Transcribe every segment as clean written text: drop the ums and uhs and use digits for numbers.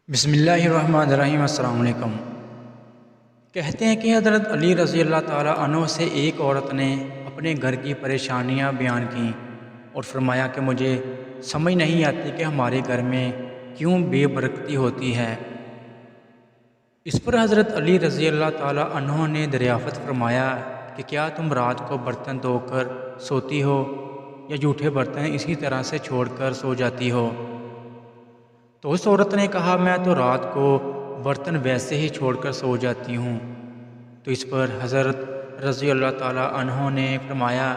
بسم اللہ الرحمن الرحیم۔ السلام علیکم۔ کہتے ہیں کہ حضرت علی رضی اللہ تعالیٰ عنہ سے ایک عورت نے اپنے گھر کی پریشانیاں بیان کیں اور فرمایا کہ مجھے سمجھ نہیں آتی کہ ہمارے گھر میں کیوں بے برکتی ہوتی ہے۔ اس پر حضرت علی رضی اللہ تعالیٰ عنہ نے دریافت فرمایا کہ کیا تم رات کو برتن دھو کر سوتی ہو یا جھوٹے برتن اسی طرح سے چھوڑ کر سو جاتی ہو؟ تو اس عورت نے کہا میں تو رات کو برتن ویسے ہی چھوڑ کر سو جاتی ہوں۔ تو اس پر حضرت رضی اللہ تعالیٰ عنہ نے فرمایا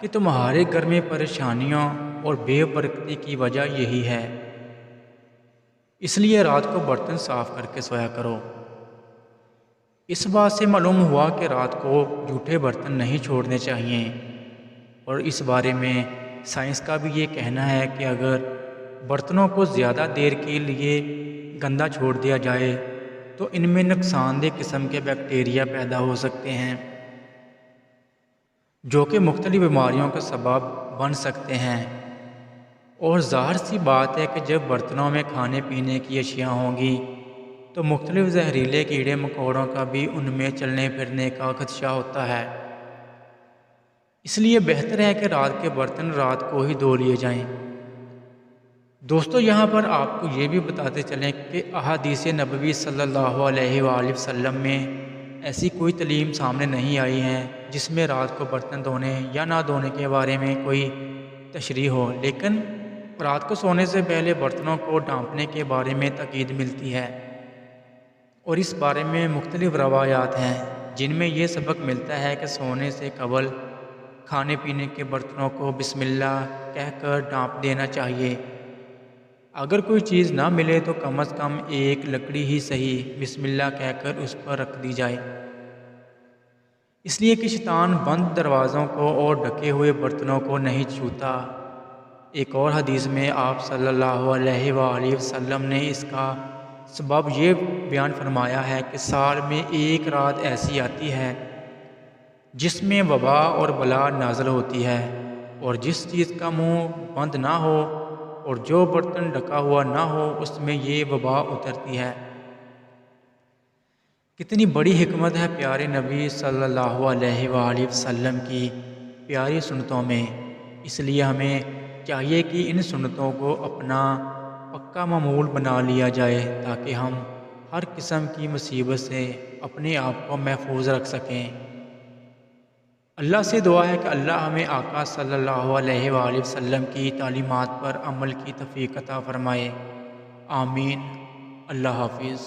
کہ تمہارے گھر میں پریشانیوں اور بے برکتی کی وجہ یہی ہے، اس لیے رات کو برتن صاف کر کے سویا کرو۔ اس بات سے معلوم ہوا کہ رات کو جھوٹے برتن نہیں چھوڑنے چاہیے، اور اس بارے میں سائنس کا بھی یہ کہنا ہے کہ اگر برتنوں کو زیادہ دیر کے لیے گندا چھوڑ دیا جائے تو ان میں نقصان دہ قسم کے بیکٹیریا پیدا ہو سکتے ہیں جو کہ مختلف بیماریوں کا سبب بن سکتے ہیں۔ اور ظاہر سی بات ہے کہ جب برتنوں میں کھانے پینے کی اشیاء ہوں گی تو مختلف زہریلے کیڑے مکوڑوں کا بھی ان میں چلنے پھرنے کا خدشہ ہوتا ہے، اس لیے بہتر ہے کہ رات کے برتن رات کو ہی دھو لیے جائیں۔ دوستو، یہاں پر آپ کو یہ بھی بتاتے چلیں کہ احادیث نبوی صلی اللہ علیہ وآلہ وسلم میں ایسی کوئی تعلیم سامنے نہیں آئی ہے جس میں رات کو برتن دھونے یا نہ دھونے کے بارے میں کوئی تشریح ہو، لیکن رات کو سونے سے پہلے برتنوں کو ڈھانپنے کے بارے میں تاکید ملتی ہے، اور اس بارے میں مختلف روایات ہیں جن میں یہ سبق ملتا ہے کہ سونے سے قبل کھانے پینے کے برتنوں کو بسم اللہ کہہ کر ڈھانپ دینا چاہیے۔ اگر کوئی چیز نہ ملے تو کم از کم ایک لکڑی ہی صحیح بسم اللہ کہہ کر اس پر رکھ دی جائے، اس لیے کہ شیطان بند دروازوں کو اور ڈھکے ہوئے برتنوں کو نہیں چھوتا۔ ایک اور حدیث میں آپ صلی اللہ علیہ وآلہ وسلم نے اس کا سبب یہ بیان فرمایا ہے کہ سال میں ایک رات ایسی آتی ہے جس میں وبا اور بلا نازل ہوتی ہے، اور جس چیز کا منہ بند نہ ہو اور جو برتن ڈھکا ہوا نہ ہو اس میں یہ وبا اترتی ہے۔ کتنی بڑی حکمت ہے پیارے نبی صلی اللہ علیہ وآلہ وسلم کی پیاری سنتوں میں، اس لیے ہمیں چاہیے کہ ان سنتوں کو اپنا پکا معمول بنا لیا جائے تاکہ ہم ہر قسم کی مصیبت سے اپنے آپ کو محفوظ رکھ سکیں۔ اللہ سے دعا ہے کہ اللہ ہمیں آقا صلی اللہ علیہ وآلہ وسلم کی تعلیمات پر عمل کی توفیق عطا فرمائے۔ آمین۔ اللہ حافظ۔